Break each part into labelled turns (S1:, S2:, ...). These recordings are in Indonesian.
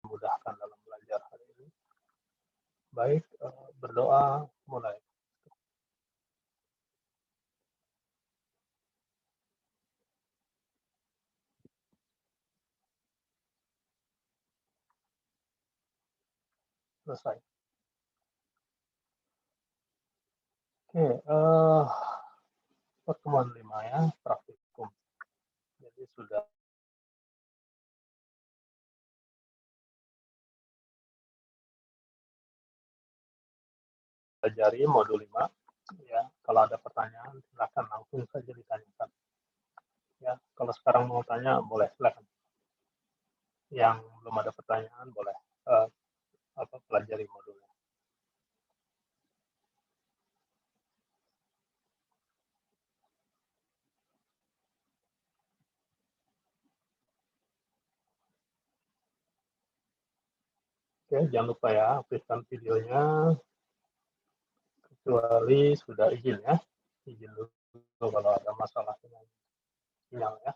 S1: memudahkan dalam belajar hari ini. Baik, berdoa mulai. Selesai. Oke, pertemuan 5 ya, praktikum. Jadi sudah pelajari modul 5 ya. Kalau ada pertanyaan silakan langsung saja ditanyakan. Ya, kalau sekarang mau tanya boleh silakan. Yang belum ada pertanyaan boleh pelajari modulnya. Oke, jangan lupa ya, aktifkan videonya, kecuali sudah izin ya. Izin dulu kalau ada masalah dengan sinyal ya.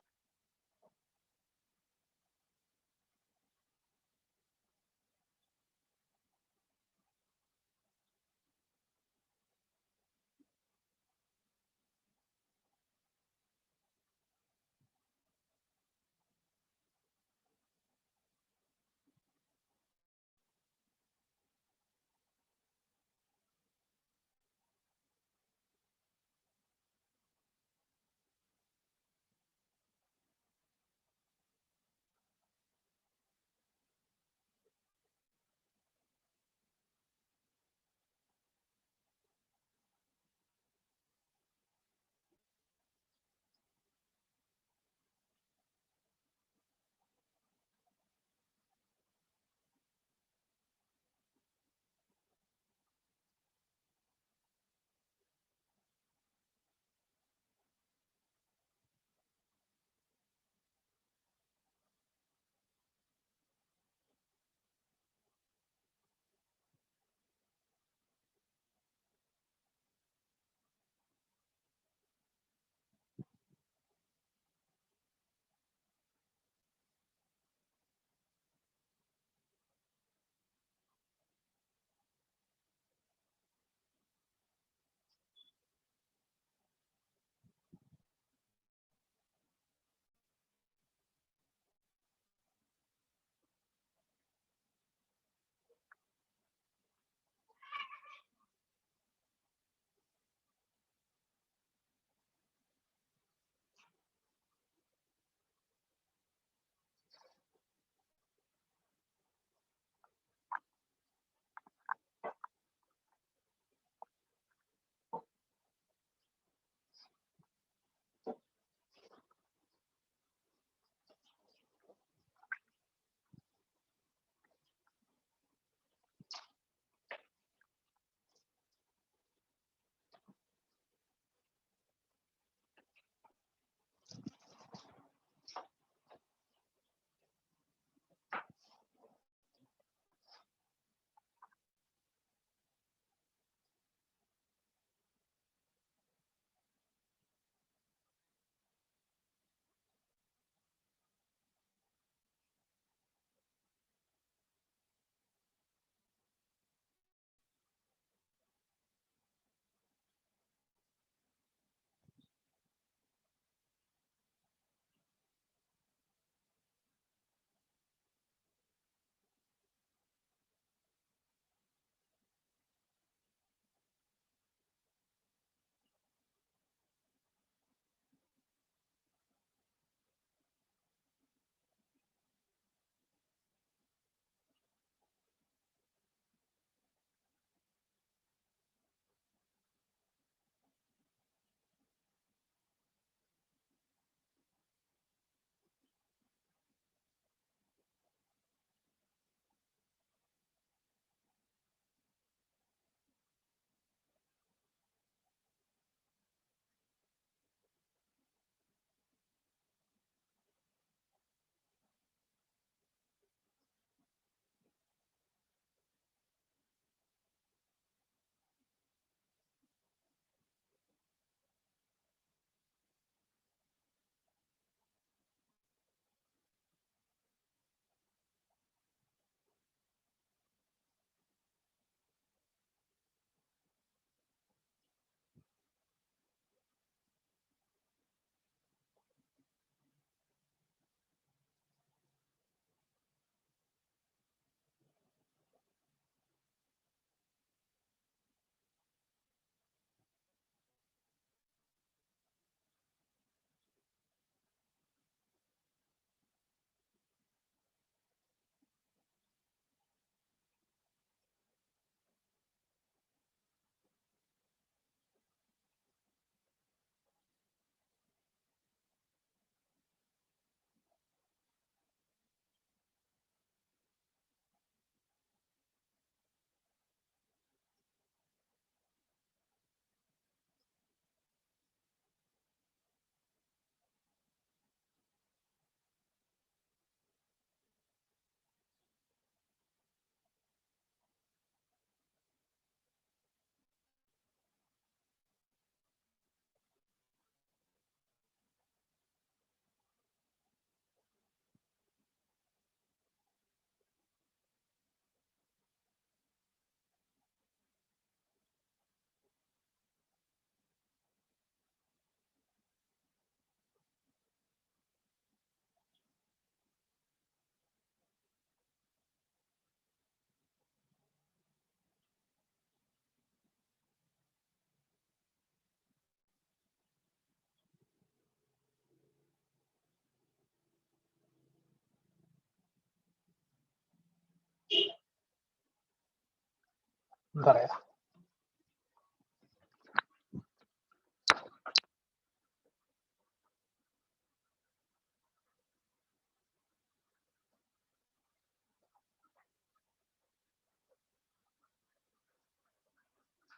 S1: Bentar ya.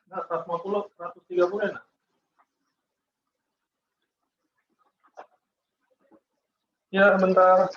S1: Nah, 150, 130 enak. Ya, bentar.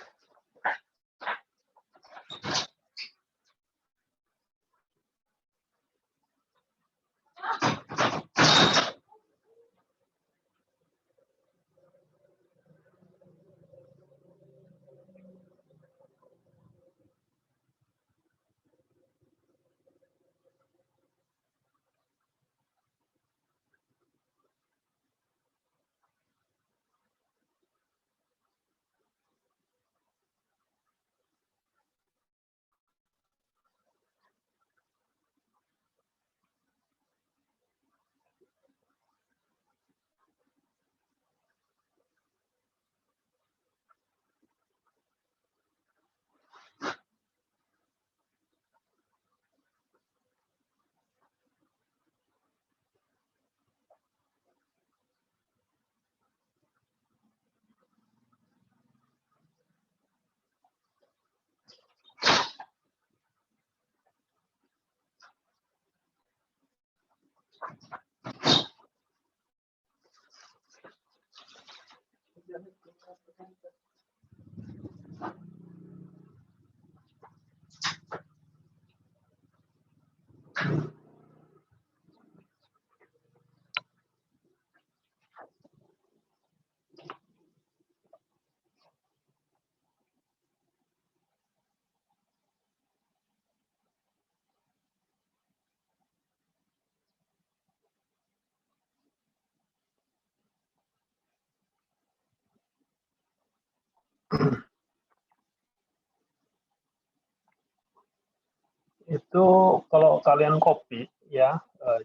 S1: Itu kalau kalian copy ya,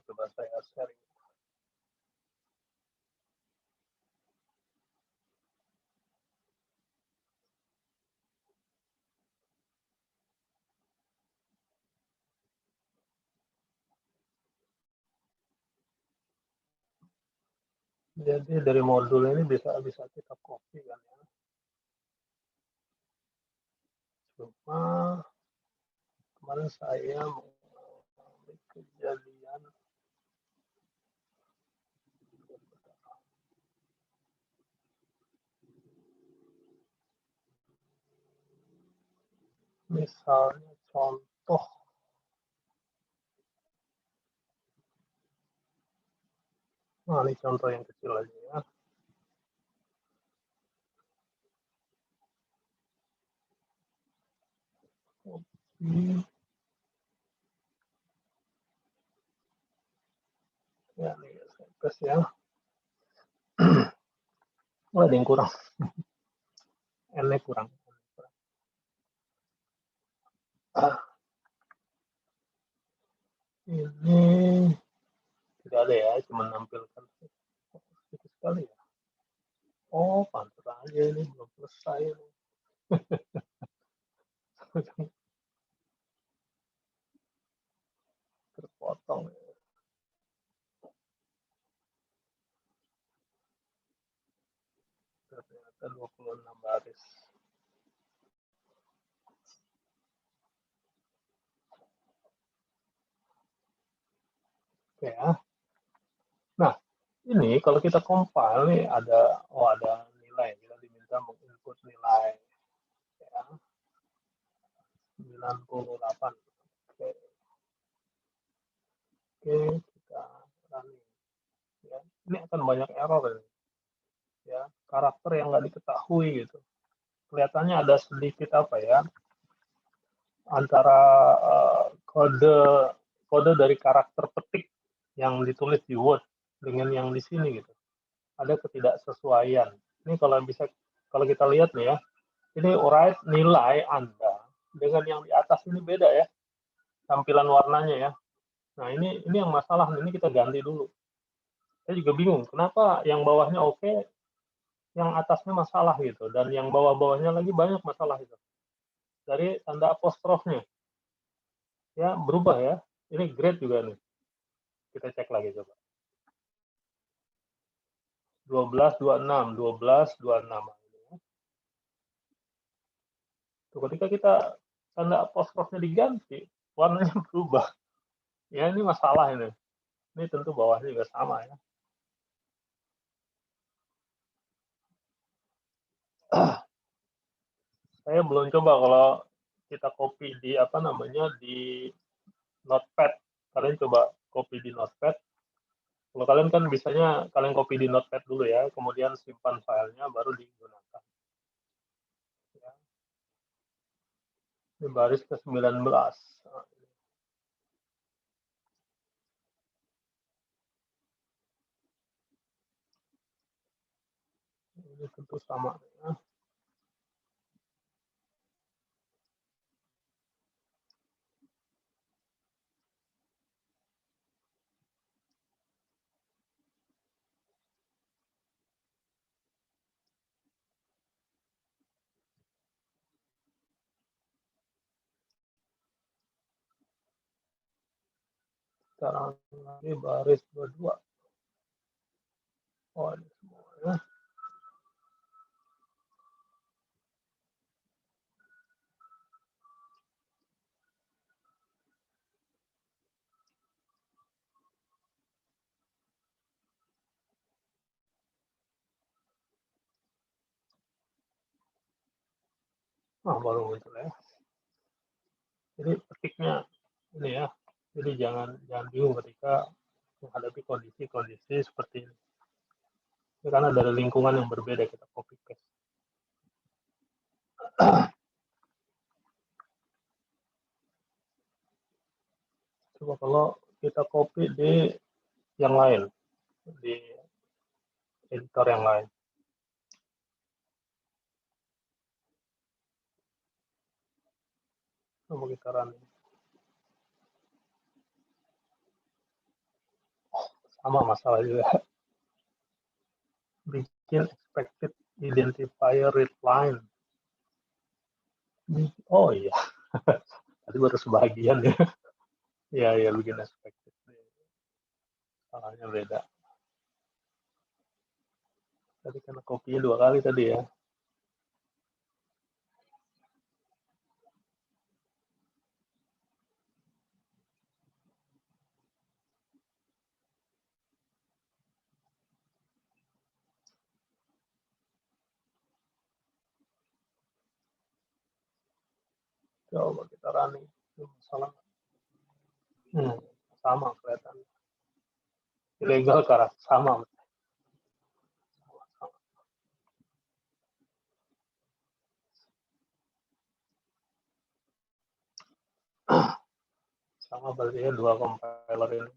S1: coba saya sharing. Jadi dari modul ini bisa kita copy kan ya. Cuma kemarin saya mengalami kejadian misalnya contoh ini contoh yang kecil aja ya. Copy. Ya, nih saya kasih ya. Ada yang kurang. N-nya kurang. Ini tidak ada ya, cuma nampilkan sedikit sekali ya. Oh, pantas aja ini belum selesai. Terpotong. Ternyata 26 baris. Oke ya. Nah, ini kalau kita compile nih ada nilai, kita diminta menginput nilai ya. 98. Oke. Oke, kita running ya. Ini akan banyak error ini. Ya, karakter yang nggak diketahui gitu. Kelihatannya ada sedikit apa ya, antara kode dari karakter petik yang ditulis di Word dengan yang di sini gitu. Ada ketidaksesuaian. Ini kalau kita lihat nih ya, ini write nilai Anda dengan yang di atas ini beda ya, tampilan warnanya ya. Nah, ini yang masalah, ini kita ganti dulu. Saya juga bingung, kenapa yang bawahnya oke, yang atasnya masalah gitu, dan yang bawah-bawahnya lagi banyak masalah itu. Dari tanda apostrofnya, ya berubah ya. Ini grade juga nih. Kita cek lagi coba. 1226, 1226. Tuh, ketika kita tanda apostrofnya diganti, warnanya berubah. Ya ini masalah ini. Ini tentu bawahnya juga sama ya. Saya belum coba kalau kita copy di apa namanya di Notepad. Kalian coba copy di Notepad. Kalau kalian kan biasanya kalian copy di Notepad dulu ya, kemudian simpan filenya baru digunakan. Ya. Ini baris ke 19. Ini tentu sama ya. Sekarang lagi baris 22. Oh, ini semua ya. Nah, baru muncul ya. Jadi petiknya ini ya. Jadi jangan bingung ketika menghadapi kondisi-kondisi seperti ini. Ini karena dari lingkungan yang berbeda kita copy paste. Coba kalau kita copy di yang lain, di editor yang lain. Coba kita run. Sama masalah juga. Bikin expected identifier read line. Oh iya, tadi baru sebagian ya. Ya, ya bikin expected. Salahnya beda. Tadi karena kopinya 2 kali tadi ya. Coba kita running. Salah. Sama kelihatan. Ilegal karena sama. Sama berarti ya 2 compiler ini.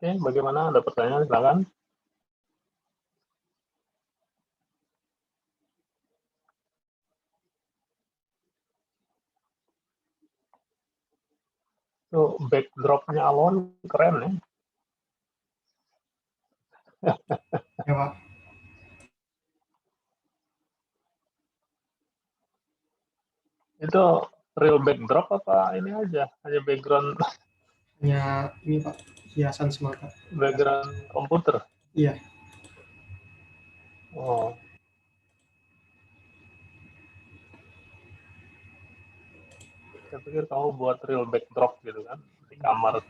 S1: Oke, bagaimana? Ada pertanyaan? Silakan. Tuh, backdrop-nya Alon keren ya.
S2: Ya Pak.
S1: Itu real backdrop apa ini aja? Hanya background
S2: Hanya ini Pak, hiasan semata.
S1: background komputer?
S2: Iya.
S1: Oh, saya pikir kamu buat real backdrop gitu kan di kamar.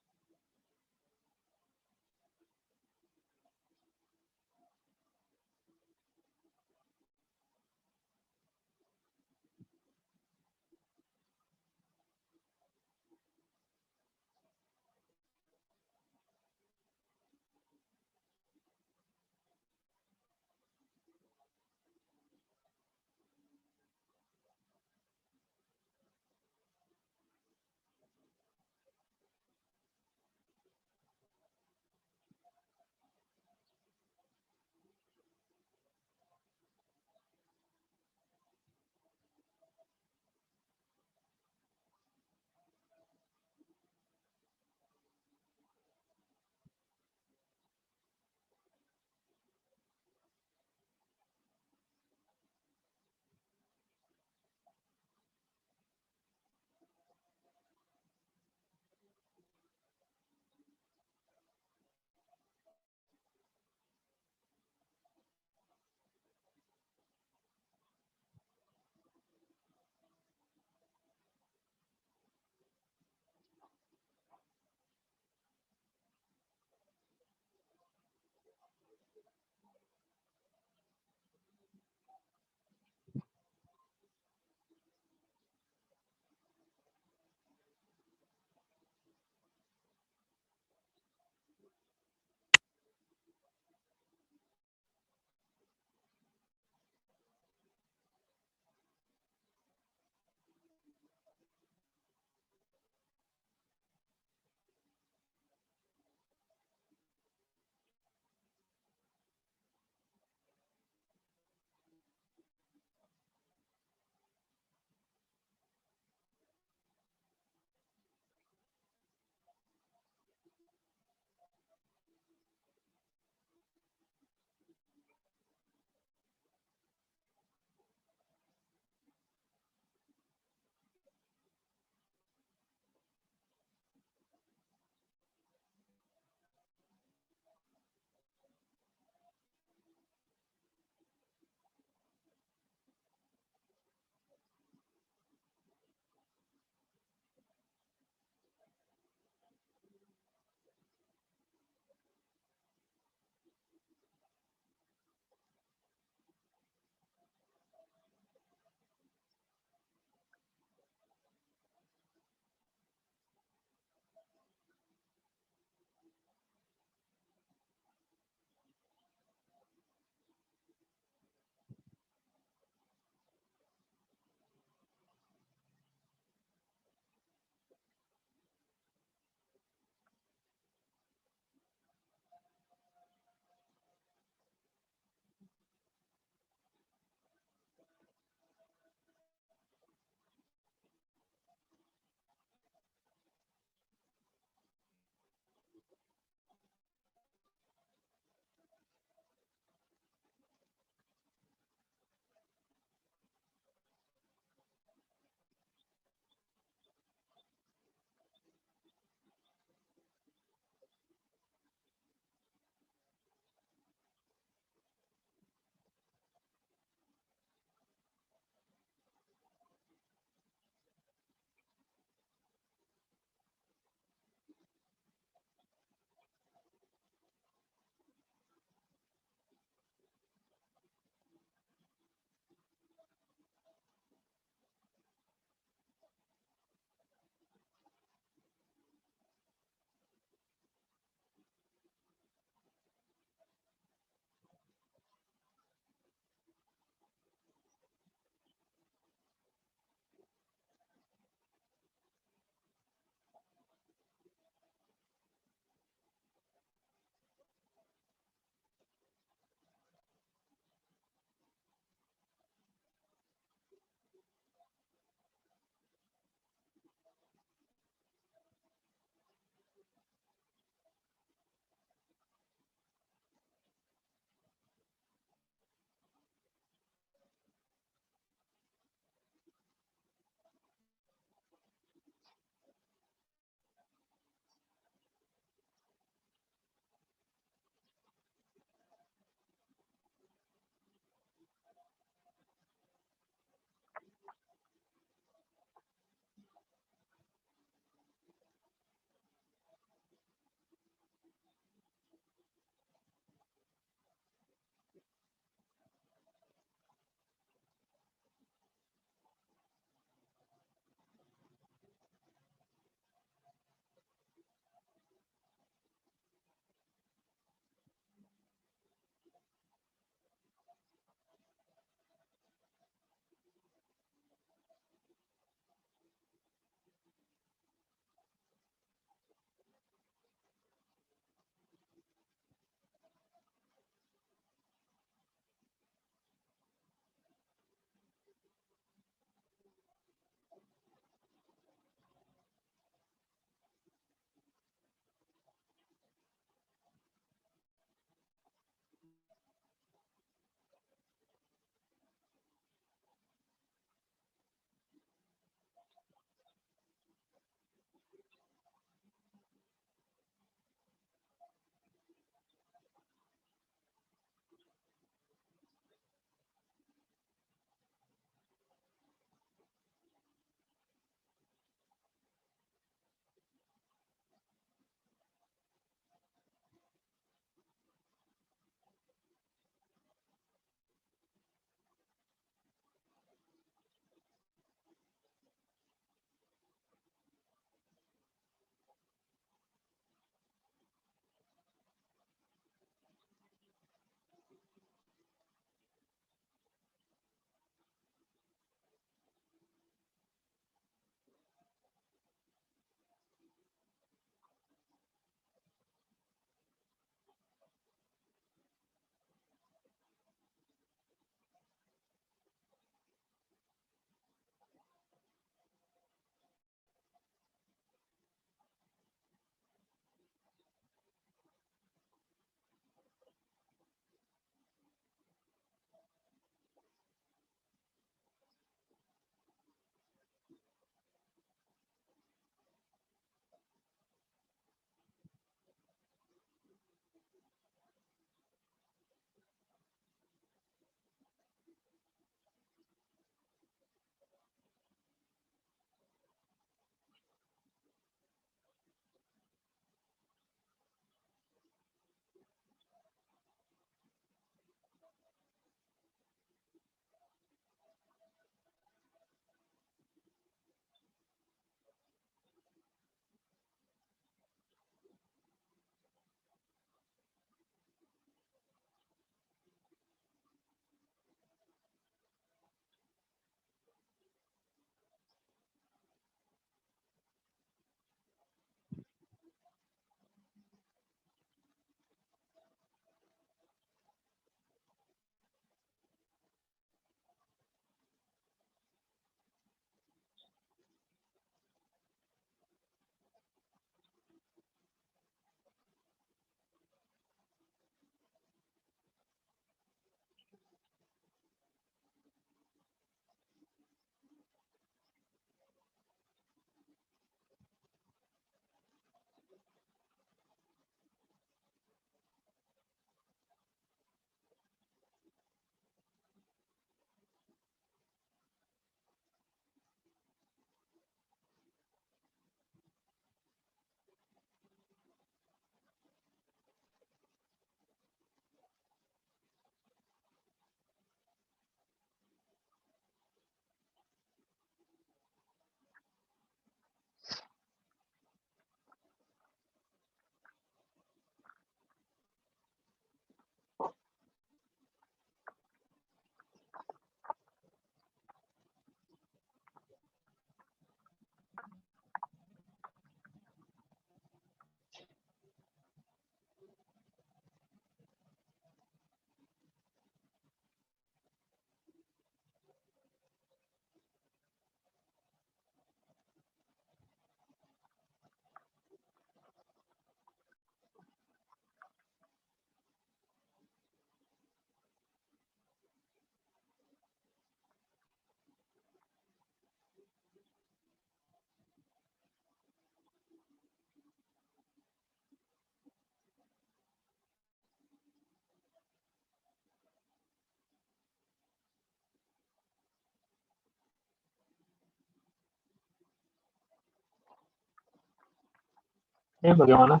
S1: Bagaimana?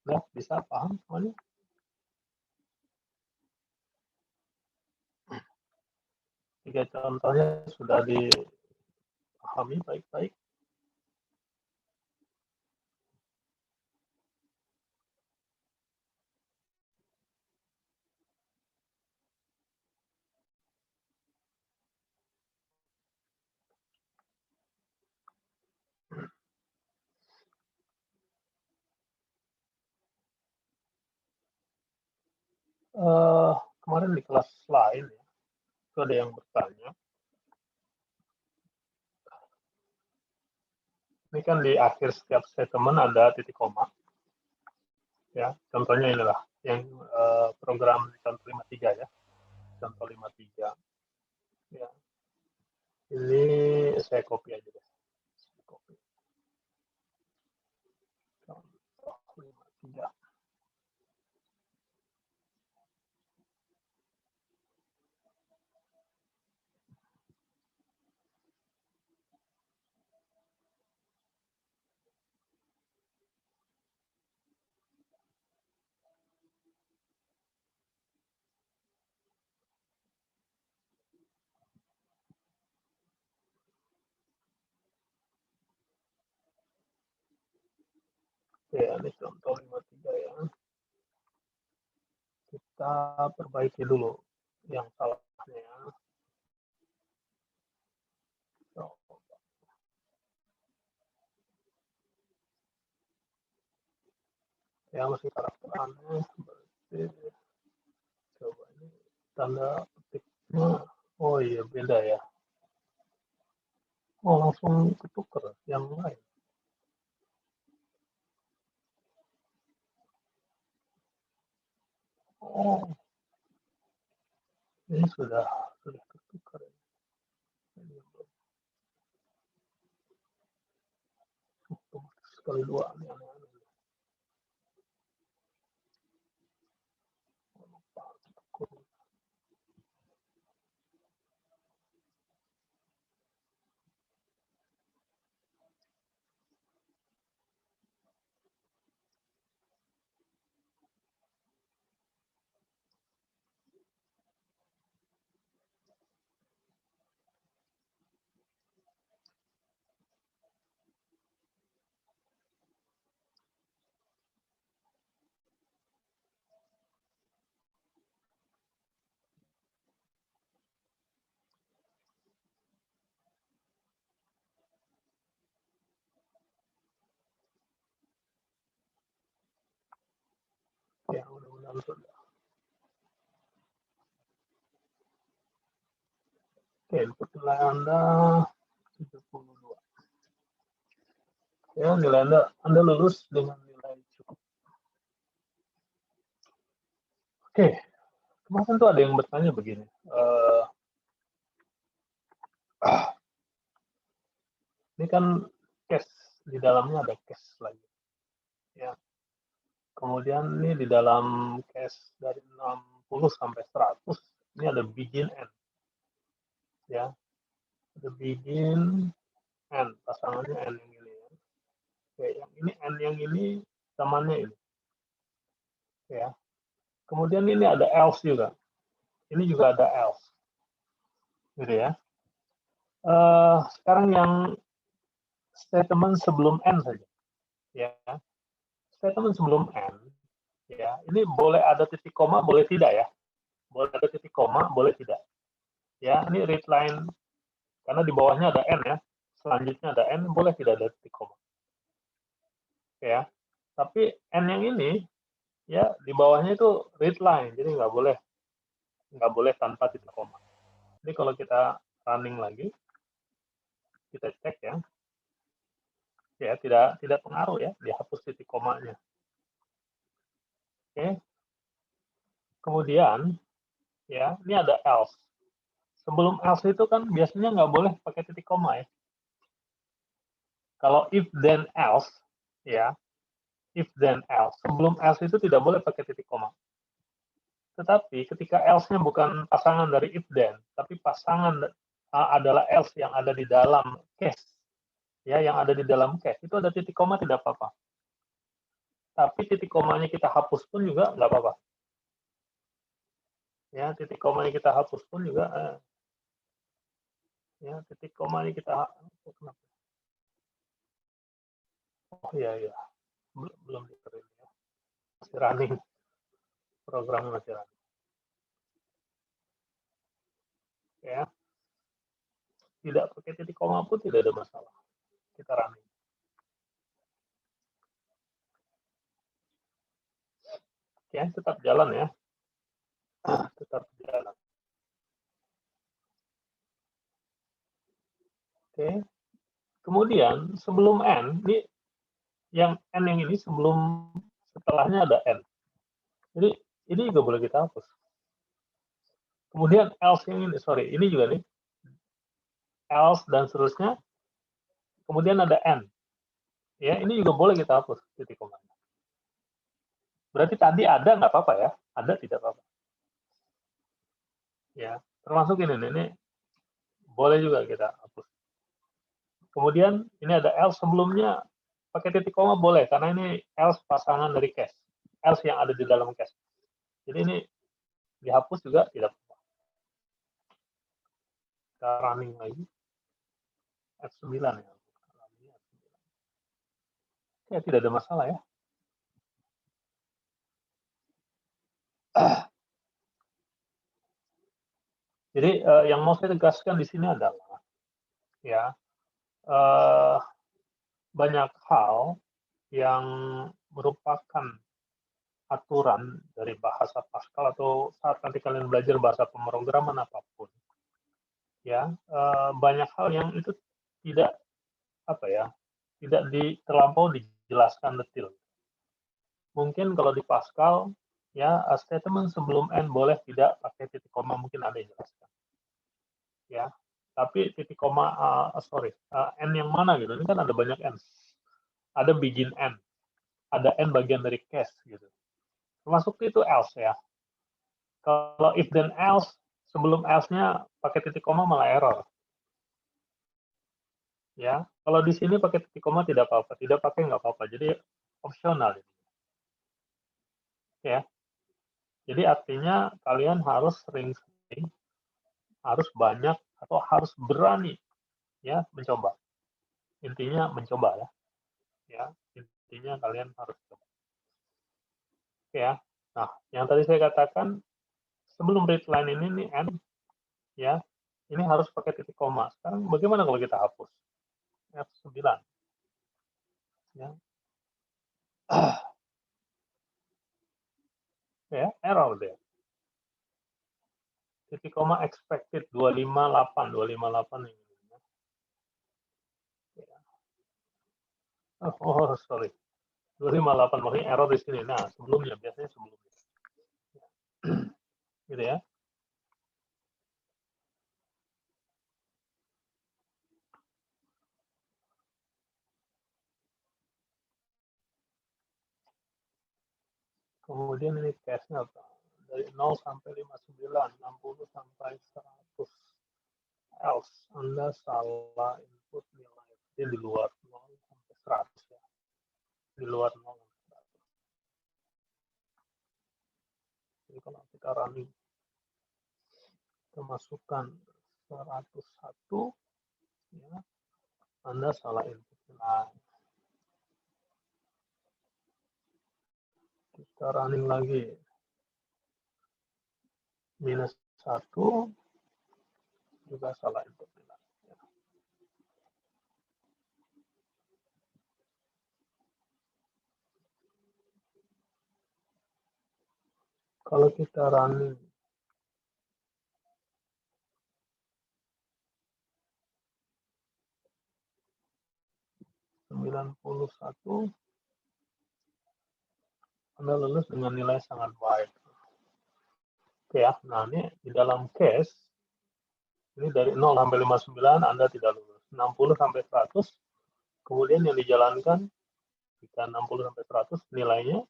S1: Udah bisa paham semuanya? Tiga contohnya sudah dipahami baik-baik. Kemarin di kelas lain ya, itu ada yang bertanya. Ini kan di akhir setiap statement ada titik koma. Ya, contohnya inilah yang program contoh 53 ya. Contoh 53. Ya. Ini saya copy aja deh. Copy. Contoh 53. Ya, ini contoh 53 ya. Kita perbaiki dulu yang salahnya. So, ya masih karakter aneh. Berarti coba ini tanda petiknya. Oh iya, beda ya. Oh, langsung ketukar yang lain. Oh, ini sudah ketukar. Sekali dua ini aneh-aneh. Ya, mudah-mudahan sudah. Oke, input nilai Anda 72. Ya, nilai Anda lulus dengan nilai cukup. Oke, kemarin tuh ada yang bertanya begini. Ini kan cache, di dalamnya ada cache lagi. Ya. Kemudian ini di dalam cache dari 60 sampai 100, ini ada begin end. Ya, ada begin end, pasangannya end yang ini. Ya. Oke, yang ini end yang ini temannya ini. Ya. Kemudian ini ada else juga. Ini juga ada else. Gitu ya. Sekarang yang statement sebelum end saja. Ya. Statement sebelum end, ya, ini boleh ada titik koma, boleh tidak ya. Boleh ada titik koma, boleh tidak. Ya, ini read line karena di bawahnya ada n ya. Selanjutnya ada n, boleh tidak ada titik koma. Ya. Tapi n yang ini ya di bawahnya itu read line, jadi nggak boleh tanpa titik koma. Jadi kalau kita running lagi, kita cek ya. Ya, tidak pengaruh ya, dihapus titik komanya. Oke. Kemudian ya, ini ada else. Sebelum else itu kan biasanya nggak boleh pakai titik koma ya. Kalau if then else, ya, if then else. Sebelum else itu tidak boleh pakai titik koma. Tetapi ketika else-nya bukan pasangan dari if then, tapi pasangan adalah else yang ada di dalam case. ya yang ada di dalam cache itu ada titik koma tidak apa-apa. Tapi titik komanya kita hapus pun juga nggak apa-apa. Ya, titik komanya kita hapus pun juga ya, titik komanya kita oh iya iya. Belum diterima ya. Masih running. Programnya masih running. Ya. Tidak pakai titik koma pun tidak ada masalah. Kita running. Ya, tetap jalan ya. Tetap jalan. Oke. Kemudian sebelum N, ini yang N yang ini sebelum setelahnya ada N. Jadi ini juga boleh kita hapus. Kemudian else yang ini, sorry, ini juga nih. Else dan seterusnya. Kemudian ada N. Ya, ini juga boleh kita hapus titik koma. Berarti tadi ada nggak apa-apa ya? Ada tidak apa-apa. Ya, termasuk ini boleh juga kita hapus. Kemudian ini ada else sebelumnya pakai titik koma boleh karena ini else pasangan dari cache. Else yang ada di dalam cache. Jadi ini dihapus juga tidak apa-apa. Kita running lagi. F9 ya. Ya, tidak ada masalah ya. Jadi yang mau saya tegaskan di sini adalah ya banyak hal yang merupakan aturan dari bahasa Pascal atau saat nanti kalian belajar bahasa pemrograman apapun, ya banyak hal yang itu tidak tidak terlampau dijelaskan detail. Mungkin kalau di Pascal ya statement sebelum n boleh tidak pakai titik koma, mungkin ada yang jelaskan. Ya, tapi titik koma n yang mana gitu, ini kan ada banyak n. Ada begin n, ada n bagian dari case gitu. Termasuk itu else ya. Kalau if then else, sebelum else-nya pakai titik koma malah error. Ya, kalau di sini pakai titik koma tidak apa-apa, tidak pakai nggak apa-apa. Jadi opsional. Ya. Jadi artinya kalian harus sering-sering, harus banyak atau harus berani ya mencoba. Intinya mencoba ya. Ya, intinya kalian harus coba. Oke ya. Nah, yang tadi saya katakan sebelum readline ini nih n ya, ini harus pakai titik koma. Sekarang bagaimana kalau kita hapus? F9. Ya. Ya, error deh. Titik koma expected 258 ini. Ya. Oh, sorry. 258 maksudnya error di sini. Nah, sebelumnya biasanya sebelumnya. Gitu ya. Kemudian ini case-nya apa? Dari 0 sampai 59, 60 sampai 100. Else, Anda salah input nilai. Jadi di luar 0 sampai 100 ya. Di luar 0 sampai 100. Jadi kalau kita running, kita masukkan 101, ya, Anda salah input nilai. Kita running lagi. Minus 1, juga salah input nilai. Kalau kita running 91, Anda lulus dengan nilai sangat baik. Oke ya, nah ini di dalam case, ini dari 0 sampai 59 Anda tidak lulus. 60 sampai 100, kemudian yang dijalankan, jika 60 sampai 100 nilainya,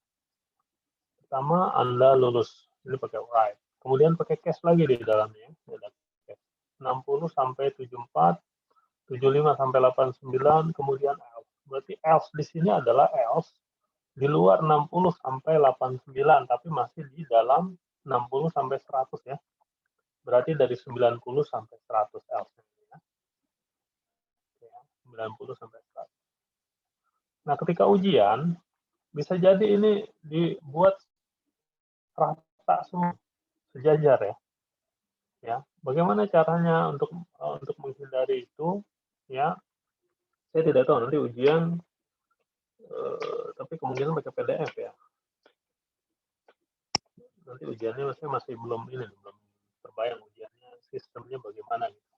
S1: pertama Anda lulus, ini pakai write. Kemudian pakai case lagi di dalamnya, 60 sampai 74, 75 sampai 89, kemudian else. Berarti else di sini adalah else di luar 60 sampai 89, tapi masih di dalam 60 sampai 100 ya. Berarti dari 90 sampai 100 else ya. 90 sampai 100. Nah, ketika ujian bisa jadi ini dibuat rata semua, sejajar ya. Ya, bagaimana caranya untuk menghindari itu? Ya, saya tidak tahu nanti ujian, tapi kemungkinan pakai PDF ya. Nanti ujiannya masih belum terbayang ujiannya sistemnya bagaimana. Gitu.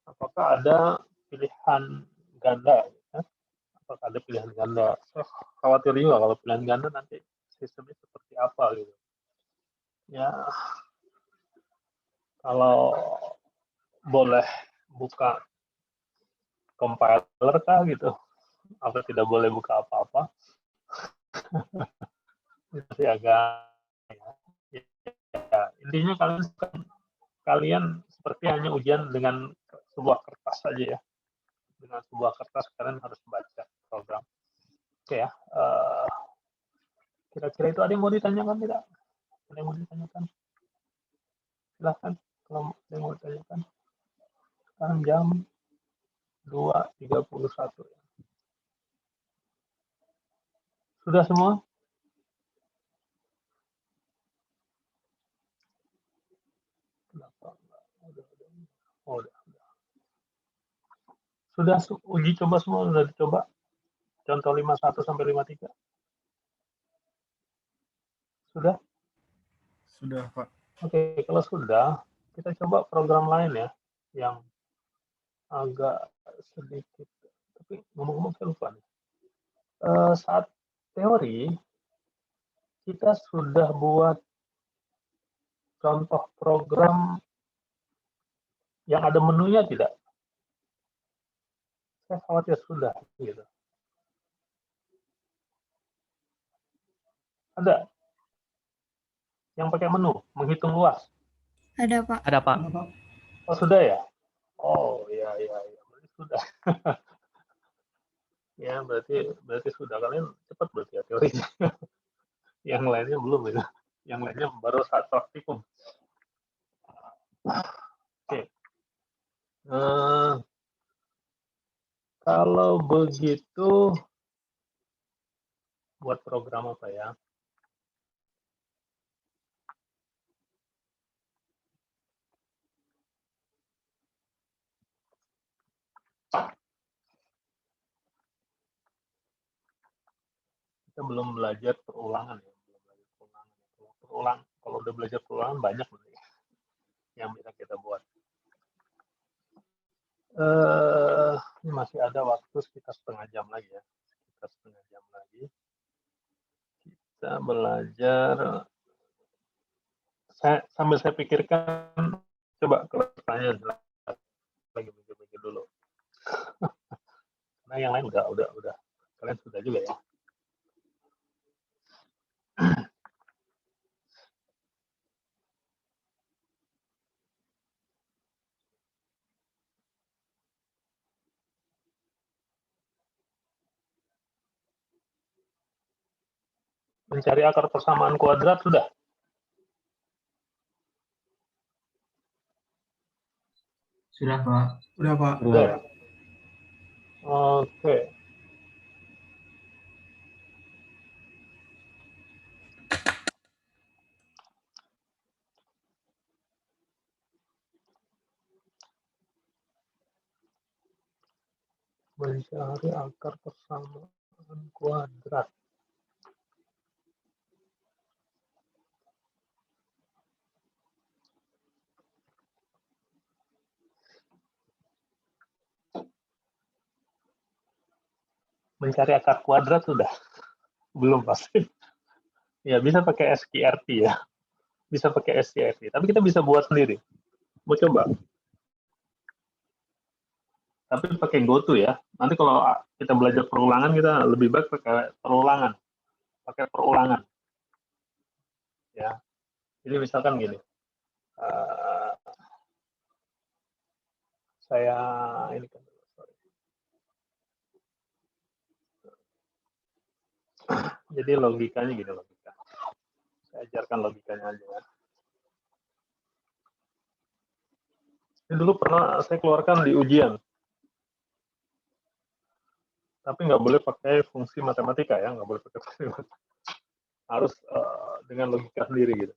S1: Apakah ada pilihan ganda? Ya? Apakah ada pilihan ganda? Saya khawatir juga kalau pilihan ganda nanti sistemnya seperti apa gitu. Ya, kalau boleh buka compiler kah gitu? Apa tidak boleh buka apa-apa? Itu sih agak ya, intinya kalian seperti hanya ujian dengan sebuah kertas saja ya. Dengan sebuah kertas kalian harus baca program. Oke ya. Kira-kira itu ada yang mau ditanyakan tidak? Ada yang mau ditanyakan? Silahkan kalau ada yang mau ditanyakan. Sekarang jam 2.31. Sudah semua? Oh, udah. Sudah uji coba semua, sudah dicoba? Contoh 51 sampai 53? Sudah?
S3: Sudah, Pak.
S1: Oke, kalau sudah, kita coba program lain ya, yang agak sedikit, tapi ngomong-ngomong saya lupa nih. Saat teori, kita sudah buat contoh program yang ada menunya tidak? Saya khawatir sudah, gitu. Ada yang pakai menu, menghitung luas?
S4: Ada, Pak.
S5: Ada, Pak.
S1: Oh, sudah ya? Oh, iya. Berarti sudah. Ya, berarti sudah. Kalian cepat berarti ya teorinya. Yang lainnya belum ya. Yang lainnya baru saat praktikum. Oke. Kalau begitu, buat program apa ya? Kita belum belajar perulangan ya. Kalau udah belajar perulangan banyak nih yang bisa kita buat. Ini masih ada waktu sekitar setengah jam lagi ya. Kita belajar. Sambil saya pikirkan, coba kalau tanya lagi mikir dulu. Nah, yang lain udah. Kalian sudah juga ya. Mencari akar persamaan kuadrat sudah?
S5: Sudah, Pak.
S2: Udah, Pak.
S1: Sudah ya? Oke. Mencari akar persamaan kuadrat. Mencari akar kuadrat sudah? Belum pasti. Ya, bisa pakai SQRT ya. Bisa pakai SQRT. Tapi kita bisa buat sendiri. Mau coba? Tapi pakai GoTo ya. Nanti kalau kita belajar perulangan, kita lebih baik pakai perulangan. Ya. Jadi misalkan gini. Saya ini kan Jadi logikanya gini logika. Saya ajarkan logikanya aja ya. Ini dulu pernah saya keluarkan di ujian. Tapi nggak boleh pakai fungsi matematika ya, nggak boleh pakai fungsi matematika. Harus dengan logika sendiri gitu.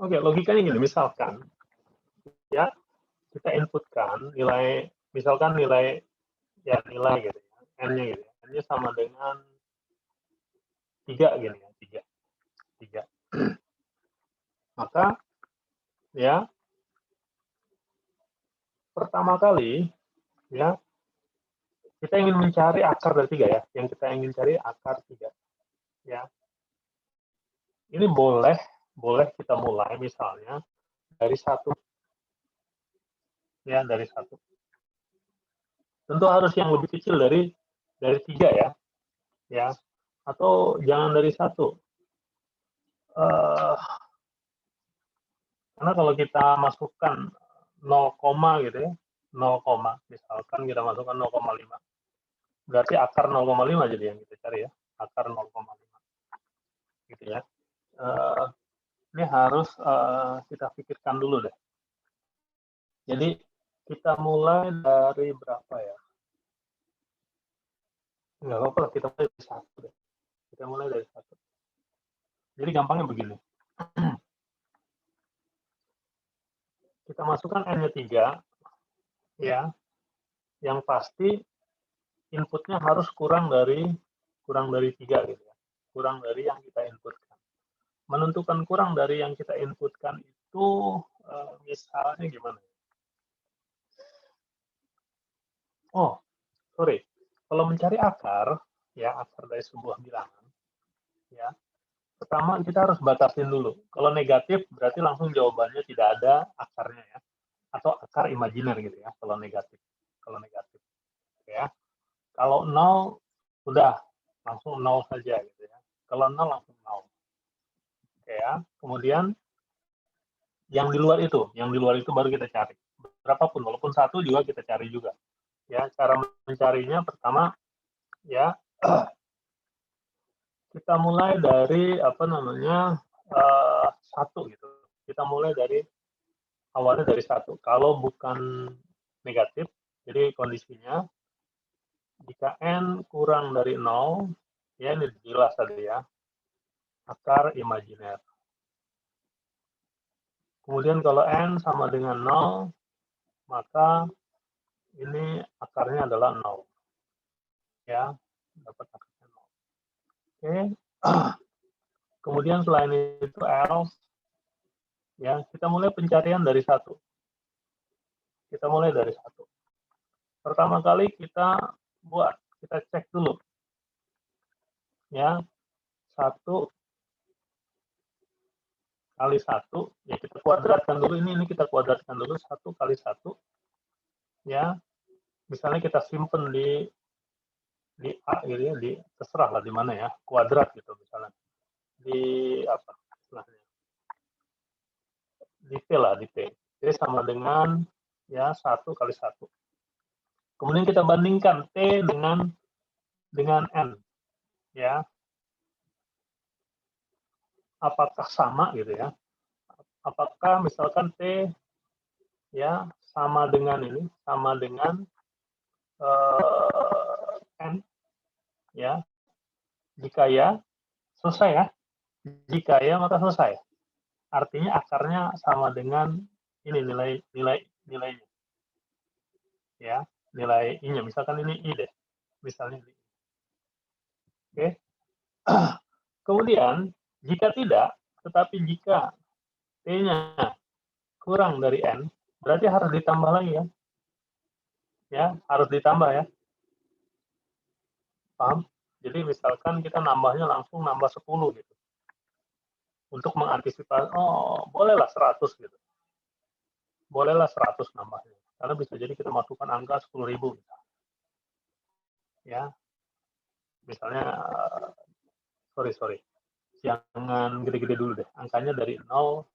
S1: Oke, logikanya gini, misalkan ya kita inputkan nilai, misalkan nilai ya nilai gitu ya, n-nya gitu ya, n-nya sama dengan 3 gini ya, 3. Maka ya pertama kali ya kita ingin mencari akar dari 3 ya, yang kita ingin cari akar 3 ya. Ini boleh kita mulai misalnya dari 1 ya, dari 1. Tentu harus yang lebih kecil dari 3 ya, atau jangan dari 1. Karena kalau kita masukkan 0, gitu ya, 0, misalkan kita masukkan 0,5, berarti akar 0,5 jadi yang kita cari ya, akar 0,5 gitu ya. Ini harus kita pikirkan dulu deh. Jadi kita mulai dari berapa ya? Nggak apa-apa, kita mulai dari 1 deh. Kita mulai dari 1. Jadi gampangnya begini. Kita masukkan n-nya 3 ya. Yang pasti inputnya harus kurang dari 3 gitu ya. Kurang dari yang kita inputkan. Menentukan kurang dari yang kita inputkan itu misalnya gimana? Oh, sorry. Kalau mencari akar, ya akar dari sebuah bilangan, ya pertama kita harus batasin dulu. Kalau negatif berarti langsung jawabannya tidak ada akarnya ya, atau akar imajiner gitu ya. Kalau negatif, ya. Kalau 0 sudah langsung 0 saja gitu ya. Kalau 0 langsung 0. Oke ya. Kemudian yang di luar itu baru kita cari. Berapapun, walaupun 1 juga kita cari juga. Ya, cara mencarinya pertama ya kita mulai dari apa namanya 1 gitu. Kita mulai dari awalnya dari 1. Kalau bukan negatif, jadi kondisinya jika n kurang dari 0, ya ini jelas tadi ya, akar imajiner. Kemudian kalau n sama dengan 0, maka ini akarnya adalah 0. Ya, dapat akarnya 0. Oke. Kemudian selain itu else, ya kita mulai pencarian dari 1. Kita mulai dari 1. Pertama kali kita cek dulu. Ya, 1 kali 1, ya kita kuadratkan dulu, ini kita kuadratkan dulu, 1 kali 1, ya, misalnya kita simpen di A gitu ya, terserah lah di mana ya, kuadrat gitu misalnya, di apa istilahnya, di P lah, di P. Jadi sama dengan ya 1 kali 1. Kemudian kita bandingkan T dengan N, ya, apakah sama gitu ya, apakah misalkan T ya sama dengan ini, sama dengan N, ya. Jika ya, selesai ya. Jika ya, maka selesai. Artinya akarnya sama dengan ini nilainya. Ya, nilai I-nya. Misalkan ini I deh. Misalnya ini. Oke. Kemudian, jika tidak, tetapi jika T-nya kurang dari N, berarti harus ditambah lagi ya. Ya, harus ditambah ya. Paham? Jadi misalkan kita nambahnya langsung nambah 10 gitu. Untuk mengantisipasi, oh bolehlah 100 gitu. bolehlah 100 nambahnya. Karena bisa jadi kita masukkan angka 10.000. Ya, misalnya, sorry, jangan gede-gede dulu deh. Angkanya dari 0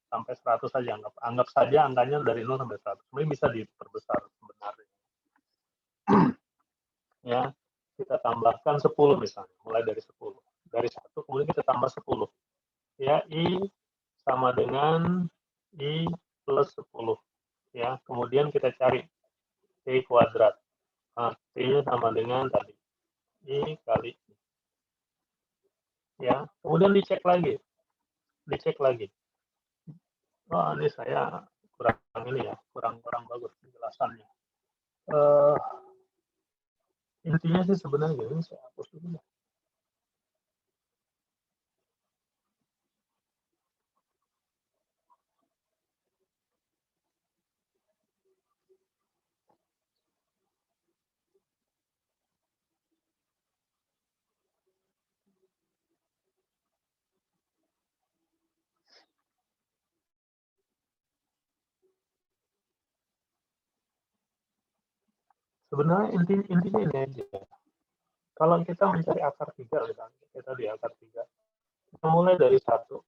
S1: sampai 100 saja. Anggap saja angkanya dari 0 sampai 100. Mungkin bisa diperbesar sebenarnya. Ya, kita tambahkan 10 misalnya, mulai dari 10. Dari 1, kemudian kita tambah 10. Ya, I sama dengan I plus 10. Ya, kemudian kita cari I kuadrat. Nah, I-nya sama dengan tadi. I kali I. Ya, kemudian dicek lagi. Oh, ini saya kurang bagus penjelasannya. Intinya sih sebenarnya ini saya hapus dulu ya. Sebenarnya intinya ini aja. Kalau kita mencari akar 3, misalnya kita di akar 3, kita mulai dari 1,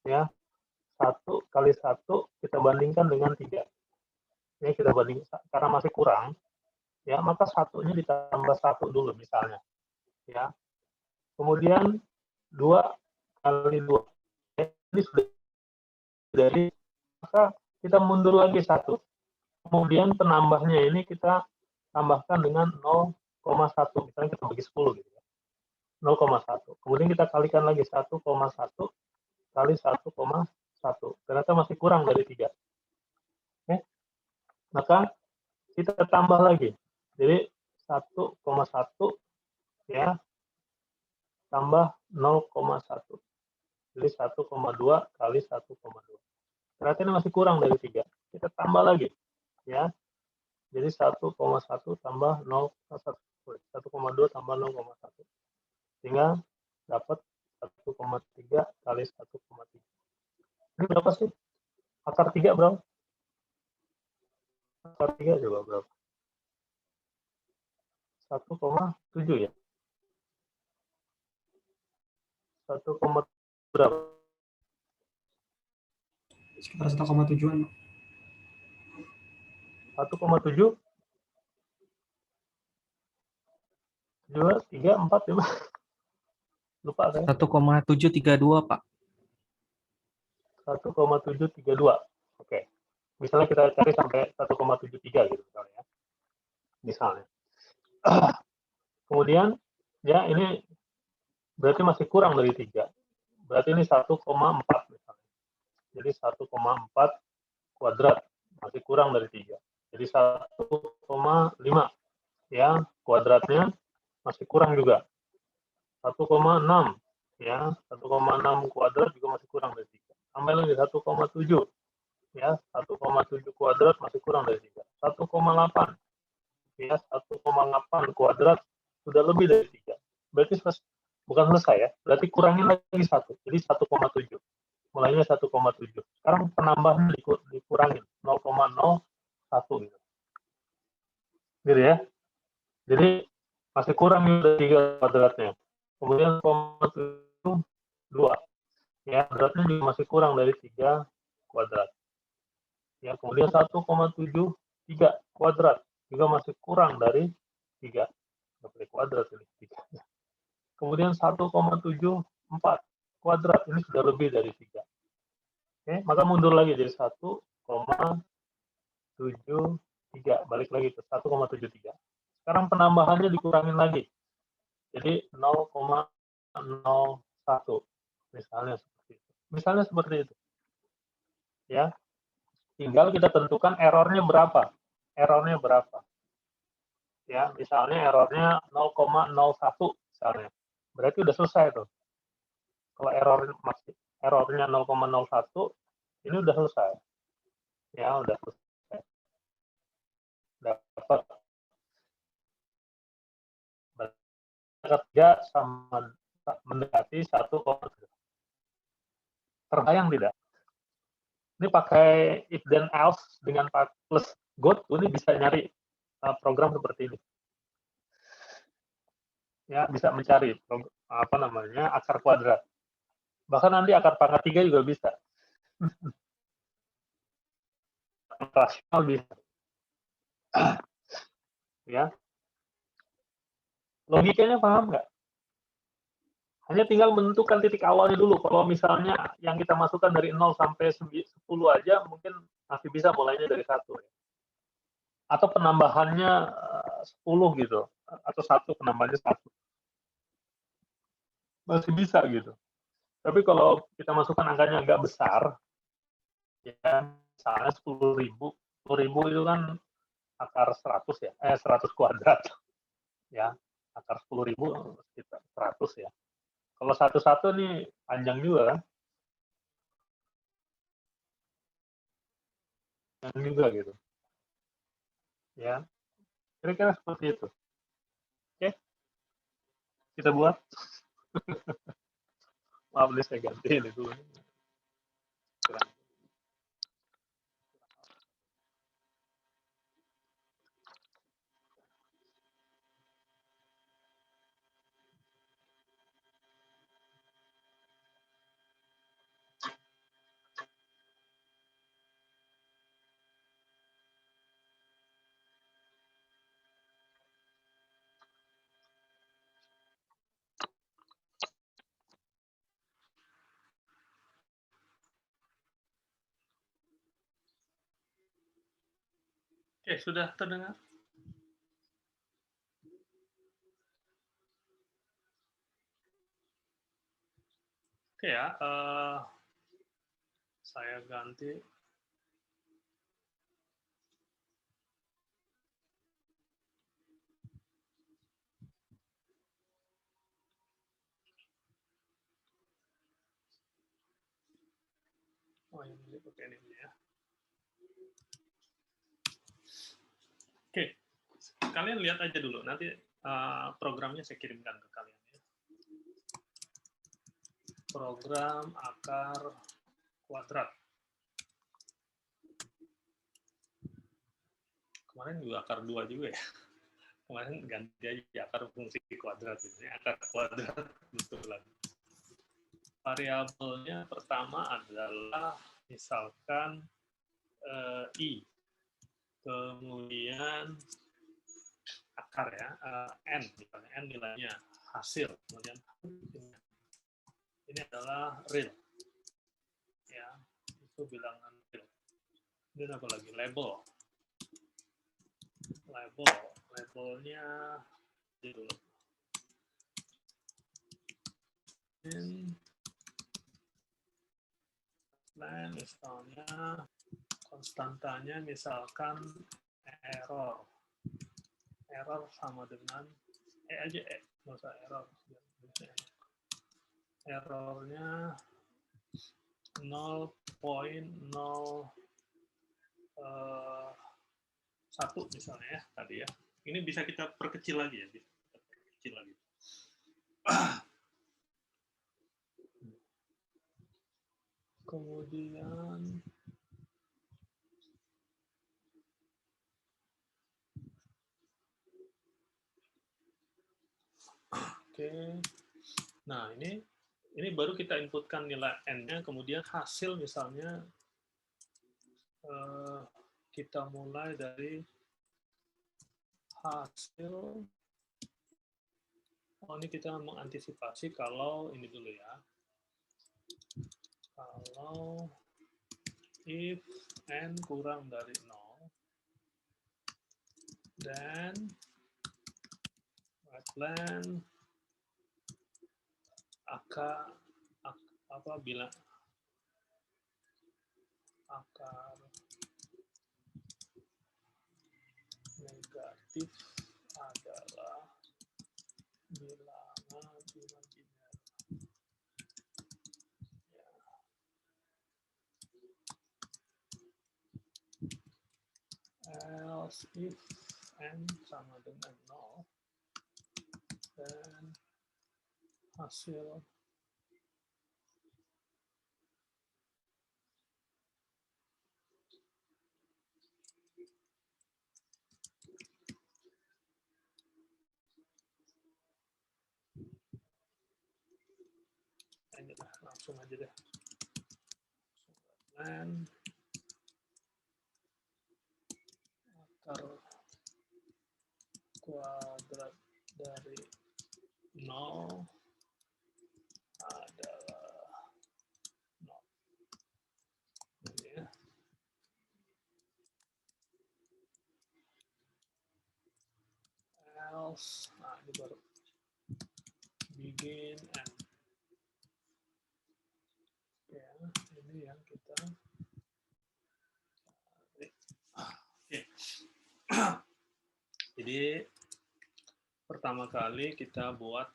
S1: ya. 1 kali 1 kita bandingkan dengan 3. Ya, kita bandingkan, karena masih kurang, ya, maka 1-nya ditambah 1 dulu misalnya. Ya. Kemudian 2 kali 2. Ini sudah dari, maka kita mundur lagi 1. Kemudian penambahnya ini kita tambahkan dengan 0,1. Misalnya kita bagi 10 gitu ya. 0,1. Kemudian kita kalikan lagi 1,1 kali 1,1. Ternyata masih kurang dari 3. Oke. Maka kita tambah lagi. Jadi 1,1 ya tambah 0,1. Jadi 1,2 kali 1,2. Ternyata ini masih kurang dari 3. Kita tambah lagi ya. Jadi 1,1 tambah 1,2 tambah 0,1. Sehingga dapat 1,3 kali 1,3. Ini berapa sih? Akar 3 berapa? Akar 3 coba berapa? 1,7 ya? 1, berapa?
S2: Sekitar 1,7-an.
S1: 1,7? 2, 3, 4, 5. Lupa saya.
S5: 1,732, Pak.
S1: 1,732. Oke. Misalnya kita cari sampai 1,73 gitu misalnya ya. Misalnya. Kemudian ya ini berarti masih kurang dari 3. Berarti ini 1,4 misalnya. Jadi 1,4 kuadrat masih kurang dari 3. Jadi 1,5 ya, kuadratnya masih kurang juga. 1,6 ya, 1,6 kuadrat juga masih kurang dari 3. Tambah lagi 1,7 ya, 1,7 kuadrat masih kurang dari 3. 1,8 ya, 1,8 kuadrat sudah lebih dari 3. Berarti bukan selesai ya, berarti kurangin lagi 1. Jadi 1,7. Mulainya 1,7. Sekarang penambahan dikurangin 0,01 gitu. Gitu ya. Jadi masih kurang dari 3 kuadratnya. Kemudian 0,72 ya, kuadratnya juga masih kurang dari 3 kuadrat. Ya, kemudian 1,73 kuadrat juga masih kurang dari 3. Berapa kuadrat ini? 3. Kemudian 1,74 kuadrat ini sudah lebih dari 3. Oke, maka mundur lagi jadi 1,73, balik lagi ke 1,73. Sekarang penambahannya dikurangin lagi. Jadi 0,01. Misalnya seperti itu. Ya. Tinggal kita tentukan errornya berapa. Ya, misalnya errornya 0,01 misalnya. Berarti udah selesai tuh. Kalau errornya 0,01, ini udah selesai. Ya, udah selesai. Dapat kerja sama mendekati 1,7. Terbayang tidak? Ini pakai if then else dengan plus God, ini bisa nyari program seperti ini. Ya, bisa mencari akar kuadrat. Bahkan nanti akar pangkat 3 juga bisa. Rasional bisa. Ya. Logikanya paham nggak? Hanya tinggal menentukan titik awalnya dulu. Kalau misalnya yang kita masukkan dari 0 sampai 10 aja, mungkin masih bisa mulainya dari 1. Ya. Atau penambahannya 10 gitu. Atau 1, penambahannya 1. Masih bisa gitu. Tapi kalau kita masukkan angkanya agak besar, ya misalnya 10.000. 10.000 itu kan akar 100 ya. 100 kuadrat. Ya, akar 10.000 sekitar 100 ya. Kalau satu-satu nih panjang juga kan? Panjang juga gitu. Ya, kira-kira seperti itu. Oke, kita buat. Maaf nih saya ganti ini dulu. Oke, sudah terdengar? Oke ya, saya ganti. Oh, ini pakai ini ya. Oke, kalian lihat aja dulu. Nanti programnya saya kirimkan ke kalian. Ya. Program akar kuadrat. Kemarin juga akar 2 juga ya. Kemarin ganti aja akar fungsi kuadrat. Ini akar kuadrat betulan. Variabelnya pertama adalah misalkan I. Kemudian akar ya, N, misalnya N nilainya hasil, kemudian ini adalah real, ya itu bilangan real. Kemudian apa lagi? Labelnya dulu. Dan misalnya konstantanya misalkan error sama dengan aja nggak usah error. Errornya 0.01 misalnya ya tadi ya. Ini bisa kita perkecil lagi ya, bisa kita perkecil lagi. Kemudian oke. Nah, ini baru kita inputkan nilai N-nya, kemudian hasil misalnya kita mulai dari hasil. Oh, ini kita mengantisipasi kalau ini dulu ya. Kalau if N kurang dari 0, then wetland bila akar negatif adalah bilangan imajiner. Ya. Else if N sama dengan 0, dan hasil aja deh, langsung aja deh. Len akar kuadrat dari 0 adalah 0. Ini ya. Else, nah ini baru begin and ya, ini yang kita cari. Oke. Jadi pertama kali kita buat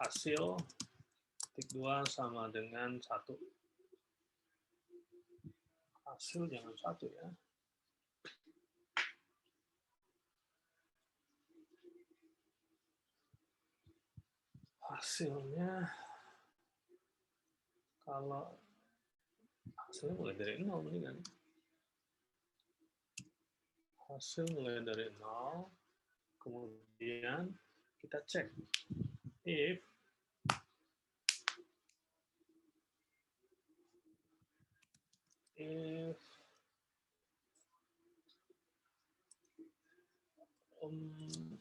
S1: hasil titik 2 sama dengan 1. Hasil jangan 1 ya. Hasilnya kalau hasilnya mulai dari 0 mendingan. Hasil mulai dari 0, kemudian kita cek if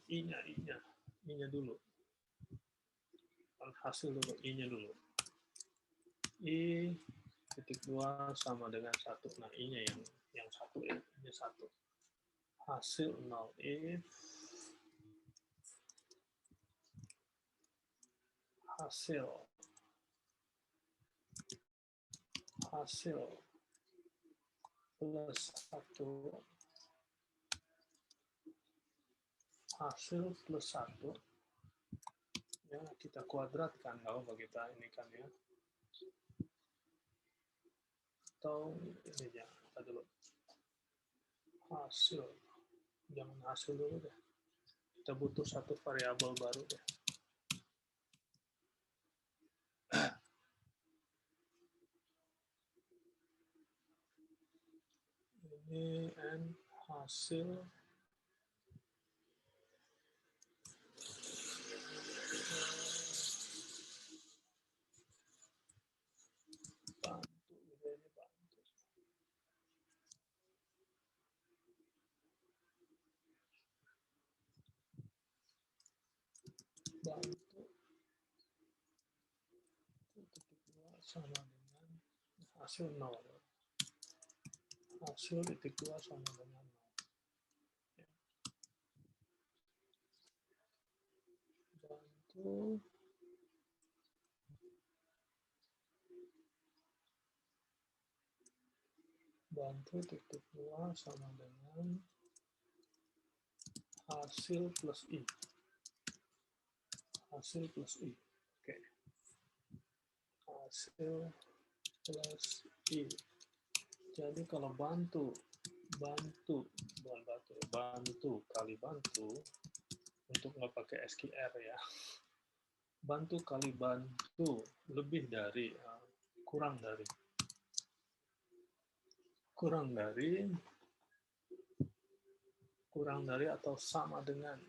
S1: i-nya dulu. Hasil dulu, i-nya dulu. I titik 2 sama dengan 1. Nah, i-nya yang 1 ya, i-nya 1. Hasil 0 if hasil plus 1 hasil plus 1 ya, kita kuadratkan kalau kita ini kan ya, atau ini jangan, kita dulu hasil, jangan hasil dulu deh, kita butuh satu variabel baru deh. Ini n hasil bantu titik 2 sama dengan hasil 0. Hasil titik 2 sama dengan 0. Bantu titik 2 sama dengan hasil plus i. Hasil plus i. Oke. Hasil plus i. Jadi kalau bantu kali bantu, untuk nggak pakai SQR ya. Bantu kali bantu lebih dari, kurang dari atau sama dengan,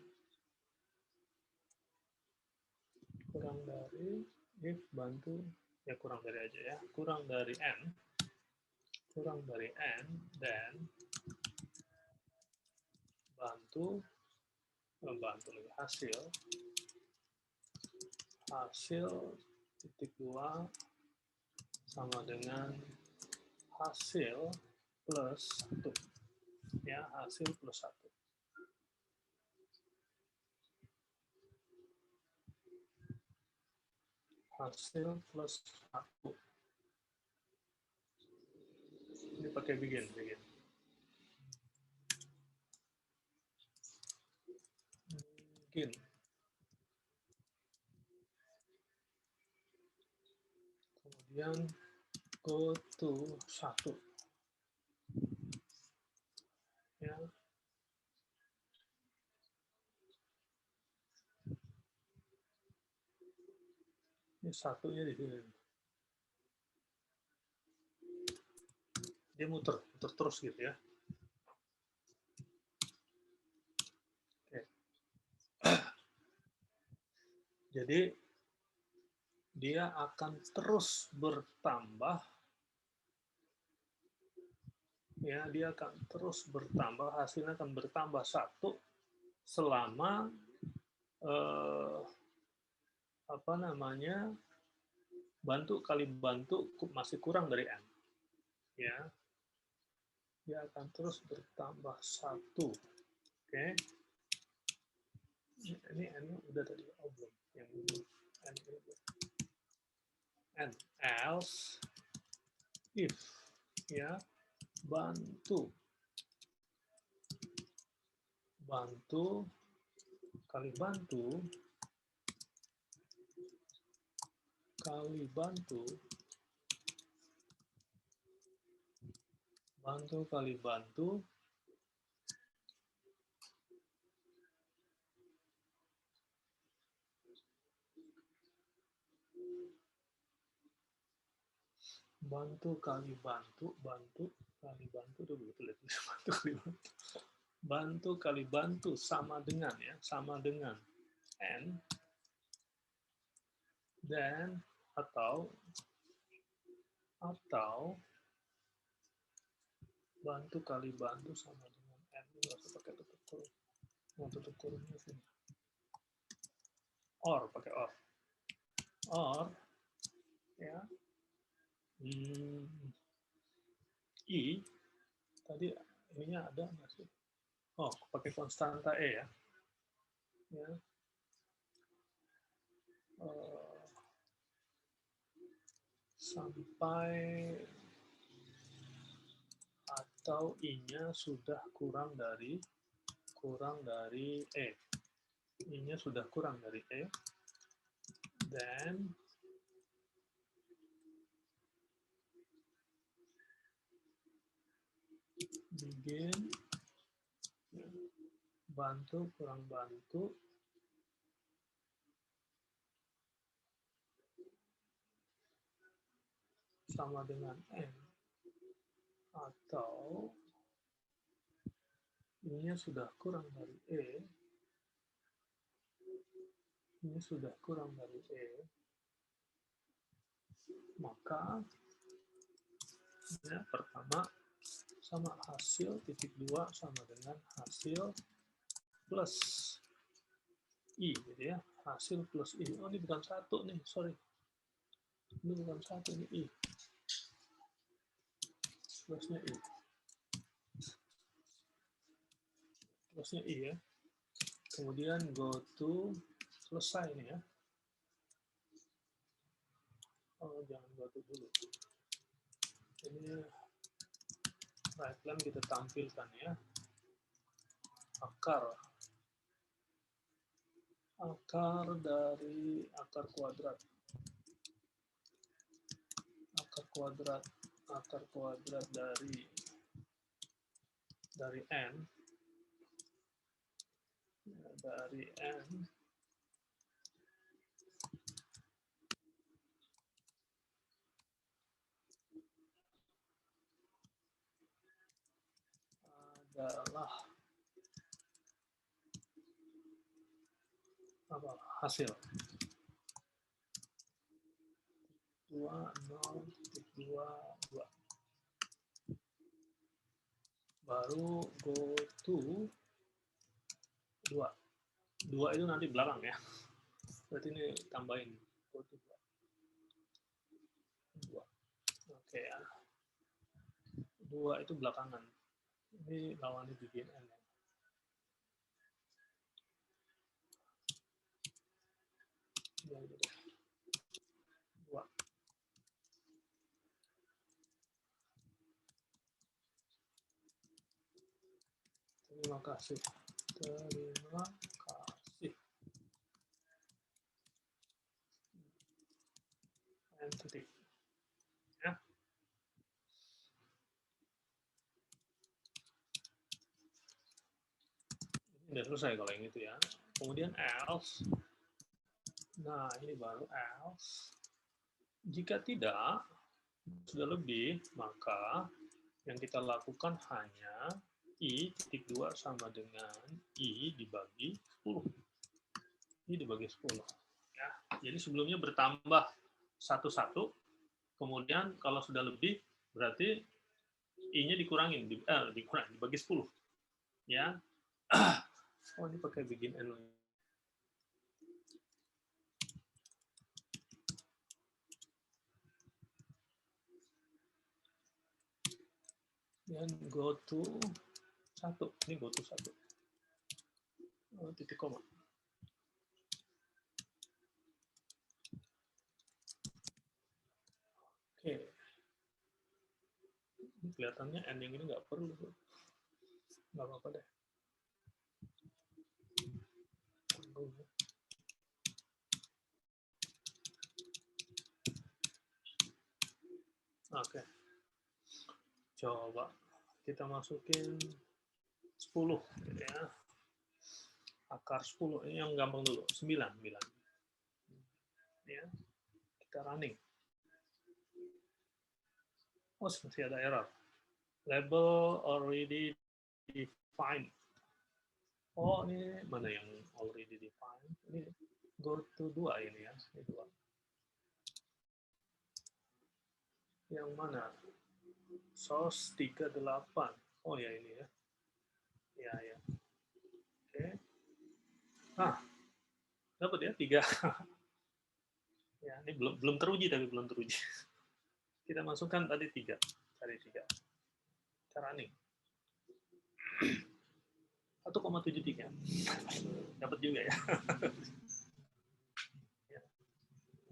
S1: kurang dari if bantu ya, kurang dari aja ya, kurang dari n dan bantu lagi hasil titik 2 sama dengan hasil plus 1 ya, hasil plus 1. Hasil plus 1. Ini pakai begin. Kemudian go to 1. Ya. Ini satunya di sini. Dia muter terus gitu ya. Oke. Jadi dia akan terus bertambah, ya, dia akan terus bertambah, hasilnya akan bertambah 1 selama apa namanya, bantu kali bantu masih kurang dari n, ya, dia akan terus bertambah 1. Oke, ini n udah tadi, oh belum, yang ini n ini. And else if, ya, bantu kali bantu kali bantu bantu kali bantu sama dengan, ya, sama dengan n, dan atau bantu kali bantu sama dengan n, nggak usah pakai tutup kurung, mau tutup kurungnya sini, or pakai or, ya, i tadi ininya ada nggak sih? Oh, pakai konstanta e, ya, ya. Sampai atau i-nya sudah kurang dari e, i-nya sudah kurang dari e, then begin bantu kurang bantu sama dengan n, atau ini sudah kurang dari e, maka ya, pertama sama hasil titik 2 sama dengan hasil plus i, gitu ya, hasil plus i. Oh, ini bukan 1 nih, sorry, ini bukan 1, ini i, plusnya i ya. Kemudian go to selesai nih, ya. Oh, jangan go to dulu, ini right line kita tampilkan, ya, akar dari akar kuadrat dari n, ya, dari n adalah apa, hasil 20.22, baru go to 2 itu nanti belakang, ya, berarti ini tambahin go to 2. Oke, ya, 2 itu belakangan, ini lawannya begin n, ya. Ya, gitu. 2. Terima kasih. Entity. Ya. Ini udah selesai kalau yang itu, ya. Kemudian else. Nah, ini baru else. Jika tidak, sudah lebih, maka yang kita lakukan hanya i titik 2 sama dengan i dibagi 10. I dibagi 10. Ya. Jadi sebelumnya bertambah 1-1, kemudian kalau sudah lebih, berarti I-nya dikurangin, dibagi 10. Ya. Oh, ini pakai begin and line. Dan go to 1. Ini go to 1. Oh, titik koma. Oke. Ini kelihatannya N yang ini nggak perlu. Nggak apa-apa deh. Oke. Coba kita masukin 10 ya. Akar 10 ini yang gampang dulu. 9. Ya. Kita running. Oh, masih ada error. Label already defined. Oh, ini mana yang already defined? Ini go to 2 ini ya. Ini 2. Yang mana? Source 38. Oh ya ini ya. Ya. Oke. Dapat ya 3. Ya, ini belum teruji tapi belum teruji. Kita masukkan tadi 3. Cari 3. Cara nih. 1,73. Dapat juga ya.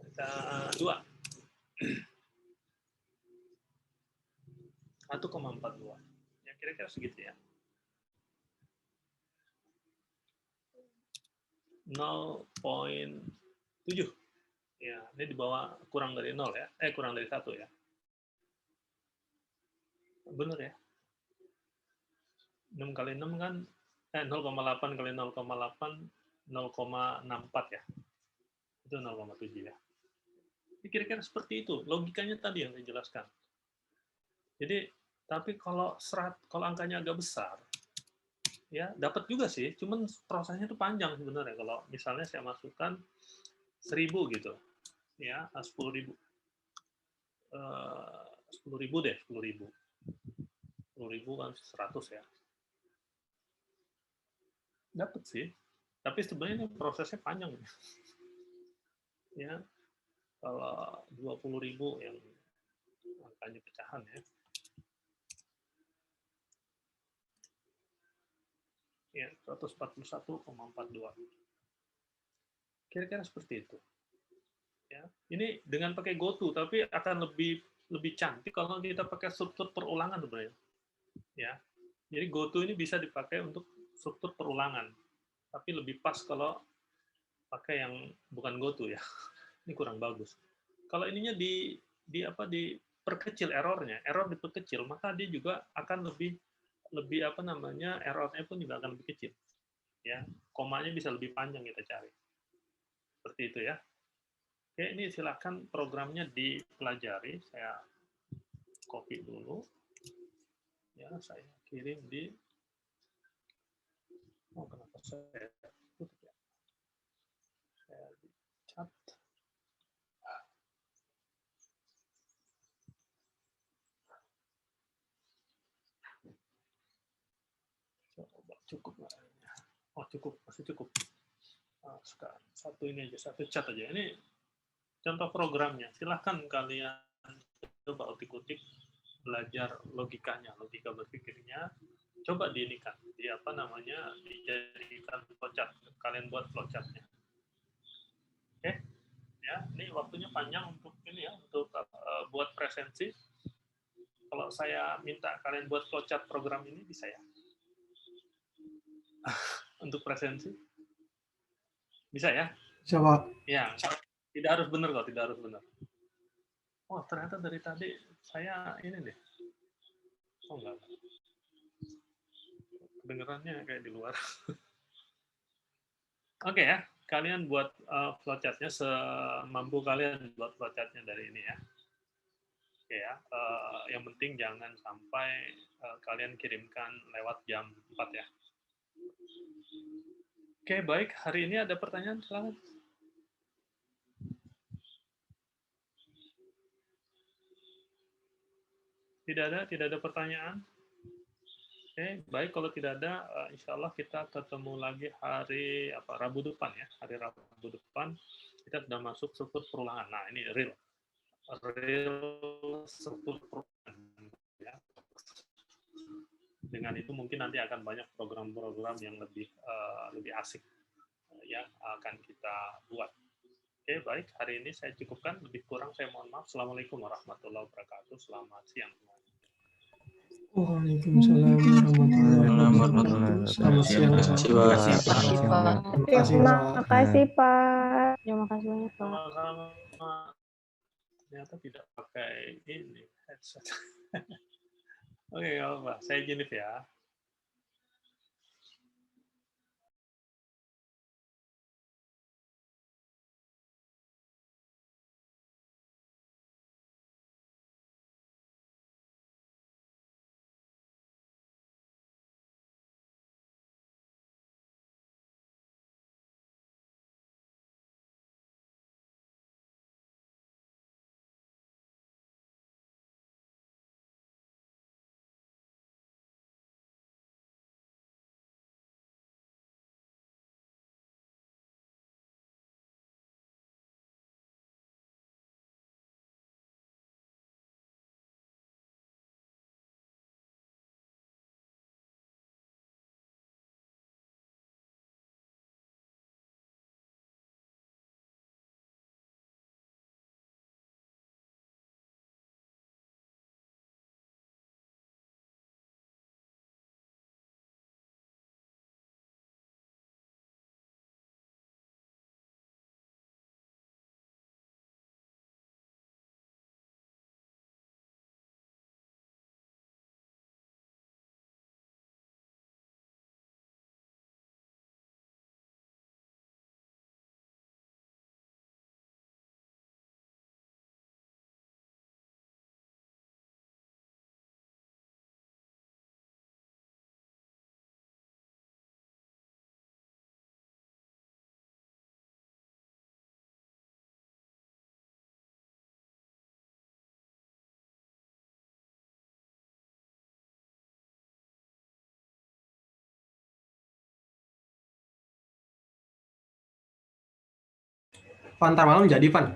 S1: Kita 2. 1,42. Ya kira-kira segitu ya. 0,7. Ya, ini di bawah kurang dari 0 ya. Kurang dari 1 ya. Benar ya. 6 kali 6 kan 0,8 kali 0,8 0,64 ya. Itu 0,7 ya. Kira-kira seperti itu. Logikanya tadi yang saya jelaskan. Jadi, tapi kalau angkanya agak besar, ya dapat juga sih. Cuman prosesnya itu panjang sebenarnya. Kalau misalnya saya masukkan 1000 gitu, ya 10.000, 10.000 deh, 10.000 kan 100 ya. Dapat sih. Tapi sebenarnya prosesnya panjang. Ya, kalau 20.000 yang angkanya pecahan ya. Ya, 141,42. Kira-kira seperti itu. Ya, ini dengan pakai GoTo, tapi akan lebih cantik kalau kita pakai struktur perulangan sebenarnya. Ya, jadi GoTo ini bisa dipakai untuk struktur perulangan, tapi lebih pas kalau pakai yang bukan GoTo ya. Ini kurang bagus. Kalau ininya diperkecil errornya, error diperkecil, maka dia juga akan lebih errornya pun juga akan lebih kecil. Ya, komanya bisa lebih panjang kita cari. Seperti itu ya. Oke, ini silakan programnya dipelajari. Saya copy dulu. Ya, saya kirim di kenapa saya tutup ya? Saya di chat. Coba cukup nggak? Oh cukup, masih cukup. Sekarang satu ini aja, satu chat aja. Ini contoh programnya. Silahkan kalian coba utik-utik, belajar logikanya, logika berpikirnya. Coba dijadikan flowchart. Kalian buat flowchartnya. Oke, ya. Ini waktunya panjang untuk ini ya, untuk buat presensi. Kalau saya minta kalian buat flowchart program ini bisa ya? Untuk presensi? Bisa ya?
S2: Bisa, Pak.
S1: Ya, tidak harus benar kok, tidak harus benar. Oh, ternyata dari tadi saya ini deh. Oh, enggak. Kedengerannya kayak di luar. Oke ya, kalian buat flowchart-nya semampu kalian buat flowchart-nya dari ini ya. Oke ya, yang penting jangan sampai kalian kirimkan lewat jam 4 ya. Oke, baik. Hari ini ada pertanyaan, silakan. Tidak ada pertanyaan. Oke, baik, kalau tidak ada, insya Allah kita ketemu lagi hari Rabu depan ya. Hari Rabu depan kita sudah masuk struktur perulangan. Nah, ini real struktur perulangan ya. Dengan itu mungkin nanti akan banyak program-program yang lebih asik yang akan kita buat. Oke, baik, hari ini saya cukupkan. Lebih kurang saya mohon maaf. Assalamualaikum warahmatullahi wabarakatuh. Selamat siang semuanya.
S2: Waalaikumsalam warahmatullahi wabarakatuh. Selamat siang, Pak.
S4: Terima kasih, Pak.
S2: Terima kasih, Pak.
S6: Terima kasih banyak, Pak.
S1: Sama-sama. Ternyata tidak pakai ini headset. Oke, nggak apa-apa. Saya Jenif ya.
S2: Van, ntar malam jadi, Van.